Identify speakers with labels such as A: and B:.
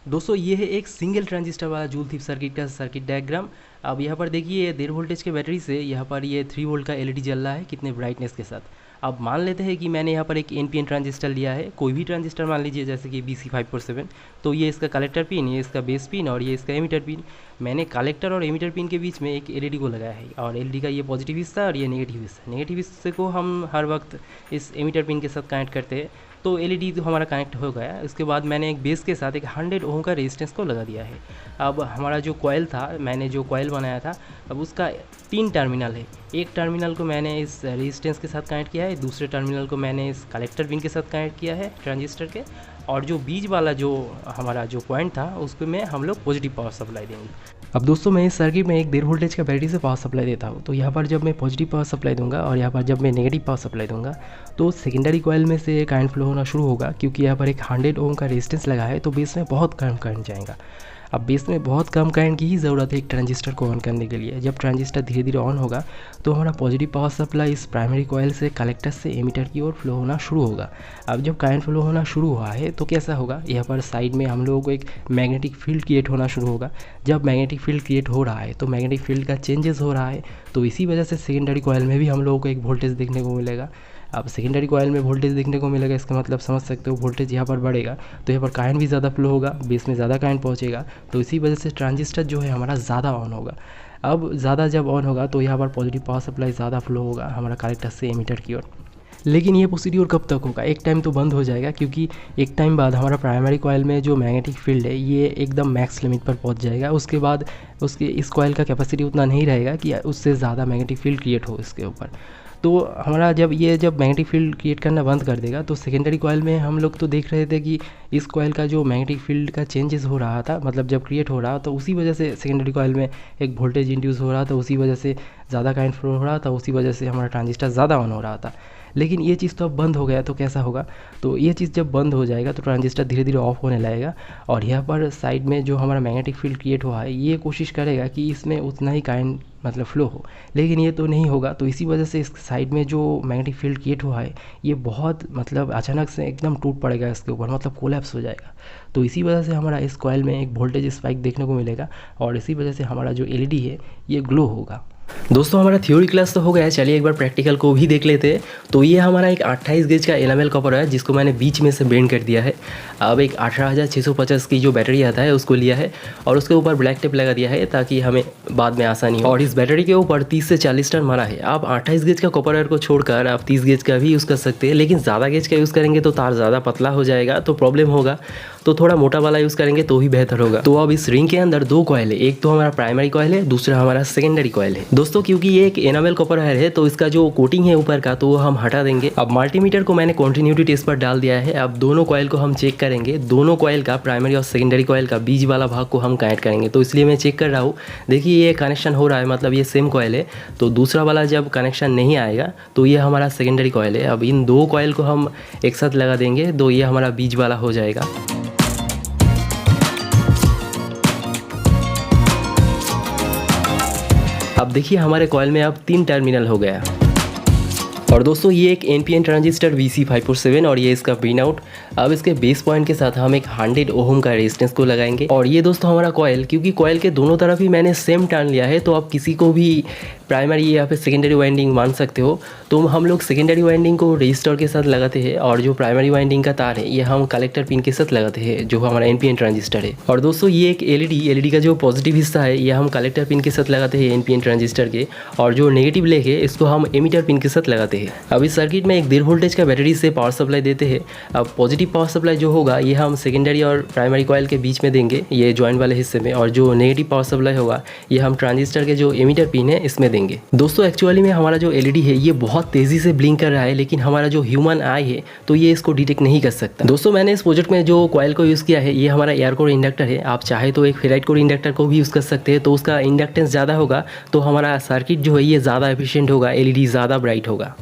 A: दोस्तों ये है एक सिंगल ट्रांजिस्टर वाला जूल थीप सर्किट का सर्किट डायग्राम। अब यहाँ पर देखिए 1.5 वोल्टेज के बैटरी से यहाँ पर ये 3 वोल्ट का एलईडी जल रहा है कितने ब्राइटनेस के साथ। अब मान लेते हैं कि मैंने यहाँ पर एक एनपीएन ट्रांजिस्टर लिया है, कोई भी ट्रांजिस्टर मान लीजिए जैसे कि BC547। तो ये इसका कलेक्टर पिन, ये इसका बेस पिन और ये इसका एमीटर पिन। मैंने कलेक्टर और एमीटर पिन के बीच में एक एलईडी को लगाया है और एलईडी का ये पॉजिटिव हिस्सा और ये नेगेटिव हिस्सा। नेगेटिव हिस्से को हम हर वक्त इस एमीटर पिन के साथ कनेक्ट करते हैं। तो एलईडी तो हमारा कनेक्ट हो गया। उसके बाद मैंने एक बेस के साथ एक 100 ओम का रेजिस्टेंस को लगा दिया है। अब हमारा जो कॉइल था, मैंने जो कॉइल बनाया था, अब उसका 3 टर्मिनल है। एक टर्मिनल को मैंने इस रेजिस्टेंस के साथ कनेक्ट किया है, दूसरे टर्मिनल को मैंने इस कलेक्टर पिन के साथ कनेक्ट किया है ट्रांजिस्टर के, और जो बीच वाला जो हमारा जो पॉइंट था उसको में हम लोग पॉजिटिव पावर सप्लाई देंगे। अब दोस्तों मैं इस सर्किट में एक 1.5 वोल्टेज का बैटरी से पावर सप्लाई देता हूँ। तो यहाँ पर जब मैं पॉजिटिव पावर सप्लाई दूंगा और यहाँ पर जब मैं नेगेटिव पावर सप्लाई दूंगा तो सेकेंडरी कॉइल में से करंट फ्लो होना शुरू होगा, क्योंकि यहाँ पर एक 100 ओम का रेजिस्टेंस लगा है तो बेस में बहुत कम करंट जाएगा। अब बेस में बहुत कम करंट की ही ज़रूरत है एक ट्रांजिस्टर को ऑन करने के लिए। जब ट्रांजिस्टर धीरे धीरे ऑन होगा तो हमारा पॉजिटिव पावर सप्लाई इस प्राइमरी कॉइल से कलेक्टर से एमीटर की ओर फ्लो होना शुरू होगा। अब जब करंट फ्लो होना शुरू हुआ है तो कैसा होगा, यहाँ पर साइड में हम लोगों को एक मैग्नेटिक फील्ड क्रिएट होना शुरू होगा। जब मैग्नेटिक फील्ड क्रिएट हो रहा है तो मैग्नेटिक फील्ड का चेंजेस हो रहा है, तो इसी वजह से सेकेंडरी कॉइल में भी हम लोगों को एक वोल्टेज देखने को मिलेगा। अब सेकेंडरी कॉइल में वोल्टेज देखने को मिलेगा, इसका मतलब समझ सकते हो वोल्टेज यहाँ पर बढ़ेगा तो यहाँ पर करंट भी ज़्यादा फ्लो होगा, बेस में ज़्यादा करंट पहुँचेगा, तो इसी वजह से ट्रांजिस्टर जो है हमारा ज़्यादा ऑन होगा। अब ज़्यादा जब ऑन होगा तो यहाँ पर पॉजिटिव पावर सप्लाई ज़्यादा फ्लो होगा हमारा कलेक्टर से एमीटर की ओर। लेकिन ये प्रोसीड्यूर कब तक होगा, एक टाइम तो बंद हो जाएगा, क्योंकि एक टाइम बाद हमारा प्राइमरी कॉइल में जो मैग्नेटिक फील्ड है ये एकदम मैक्स लिमिट पर पहुंच जाएगा। उसके बाद उसके इस कॉइल का कैपेसिटी उतना नहीं रहेगा कि उससे ज़्यादा मैग्नेटिक फील्ड क्रिएट हो इसके ऊपर। तो हमारा जब मैग्नेटिक फील्ड क्रिएट करना बंद कर देगा तो सेकेंडरी कॉइल में हम लोग तो देख रहे थे कि इस कॉइल का जो मैग्नेटिक फील्ड का चेंजेस हो रहा था, मतलब जब क्रिएट हो रहा तो उसी वजह से सेकेंडरी कॉइल में एक वोल्टेज इंड्यूस हो रहा था, उसी वजह से ज़्यादा करंट फ्लो हो रहा था, उसी वजह से हमारा ट्रांजिस्टर ज़्यादा ऑन हो रहा था। लेकिन ये चीज़ तो अब बंद हो गया, तो कैसा होगा, तो ये चीज़ जब बंद हो जाएगा तो ट्रांजिस्टर धीरे धीरे ऑफ होने लगेगा और यहाँ पर साइड में जो हमारा मैग्नेटिक फील्ड क्रिएट हुआ है ये कोशिश करेगा कि इसमें उतना ही करंट मतलब फ्लो हो, लेकिन ये तो नहीं होगा। तो इसी वजह से इस साइड में जो मैग्नेटिक फील्ड क्रिएट हुआ है ये बहुत मतलब अचानक से एकदम टूट पड़ेगा इसके ऊपर, मतलब कोलैप्स हो जाएगा। तो इसी वजह से हमारा इस कॉइल में एक वोल्टेज स्पाइक देखने को मिलेगा और इसी वजह से हमारा जो एलईडी है ये ग्लो होगा। दोस्तों हमारा थ्योरी क्लास तो हो गया है, चलिए एक बार प्रैक्टिकल को भी देख लेते हैं। तो ये हमारा एक 28 गेज का एनामेल कॉपर है जिसको मैंने बीच में से बेंड कर दिया है। अब एक 18650 की जो बैटरी आता है उसको लिया है और उसके ऊपर ब्लैक टेप लगा दिया है ताकि हमें बाद में आसानी हो। और इस बैटरी के ऊपर 30 से 40 टर्न मारा है। आप 28 गेज का कॉपर वायर को छोड़कर आप 30 गेज का भी यूज़ कर सकते हैं, लेकिन ज़्यादा गेज का यूज़ करेंगे तो तार ज़्यादा पतला हो जाएगा तो प्रॉब्लम होगा, तो थोड़ा मोटा वाला यूज़ करेंगे तो ही बेहतर होगा। तो अब इस रिंग के अंदर 2 कॉइल है, एक तो हमारा प्राइमरी कॉइल है, दूसरा हमारा सेकेंडरी कॉइल है। दोस्तों क्योंकि ये एक एनामेल कॉपर वायर है तो इसका जो कोटिंग है ऊपर का तो वो हम हटा देंगे। अब मल्टीमीटर को मैंने कंटिन्यूटी टेस्ट पर डाल दिया है। अब दोनों कॉइल को हम चेक करेंगे, दोनों कॉइल का प्राइमरी और सेकेंडरी कॉइल का बीच वाला भाग को हम कनेक्ट करेंगे। तो इसलिए मैं चेक कर रहा हूँ, देखिए ये कनेक्शन हो रहा है, मतलब ये सेम कॉइल है। तो दूसरा वाला जब कनेक्शन नहीं आएगा तो ये हमारा सेकेंडरी कॉइल है। अब इन 2 कॉइल को हम एक साथ लगा देंगे तो ये हमारा बीच वाला हो जाएगा। अब देखिए हमारे कॉइल में अब 3 टर्मिनल हो गया। और दोस्तों ये एक एनपीएन ट्रांजिस्टर BC547 और ये इसका पिन आउट। अब इसके बेस पॉइंट के साथ हम एक 100 ओम का रेजिस्टेंस को लगाएंगे। और ये दोस्तों हमारा कॉइल, क्योंकि कॉइल के दोनों तरफ ही मैंने सेम टर्न लिया है तो आप किसी को भी प्राइमरी या फिर सेकेंडरी वाइंडिंग मान सकते हो। तो हम लोग सेकेंडरी वाइंडिंग को रजिस्टर के साथ लगाते हैं और जो प्राइमरी वाइंडिंग का तार है ये हम कलेक्टर पिन के साथ लगाते हैं जो हमारा एनपीएन ट्रांजिस्टर है। और दोस्तों ये एक एलईडी का जो पॉजिटिव हिस्सा है ये हम कलेक्टर पिन के साथ लगाते हैं एनपीएन ट्रांजिस्टर के, और जो नेगेटिव लेग है इसको हम एमीटर पिन के साथ लगाते हैं। अब इस सर्किट में एक 1.5 वोल्टेज का बैटरी से पावर सप्लाई देते हैं। अब पॉजिटिव पावर सप्लाई जो होगा ये हम सेकेंडरी और प्राइमरी कॉइल के बीच में देंगे, ये जॉइंट वाले हिस्से में, और जो नेगेटिव पावर सप्लाई होगा ये हम ट्रांजिस्टर के जो एमीटर पिन है इसमें देंगे। दोस्तों एक्चुअली में हमारा जो एलईडी है ये बहुत तेज़ी से ब्लिंक कर रहा है, लेकिन हमारा जो ह्यूमन आई है तो ये इसको डिटेक्ट नहीं कर सकता। दोस्तों मैंने इस प्रोजेक्ट में जो कॉइल को यूज़ किया है ये हमारा एयर कोर इंडक्टर है। आप चाहे तो एक फेराइट कोर इंडक्टर को भी यूज़ कर सकते हैं, तो उसका इंडक्टेंस ज़्यादा होगा तो हमारा सर्किट जो है ये ज़्यादा एफिशिएंट होगा, एलईडी ज़्यादा ब्राइट होगा।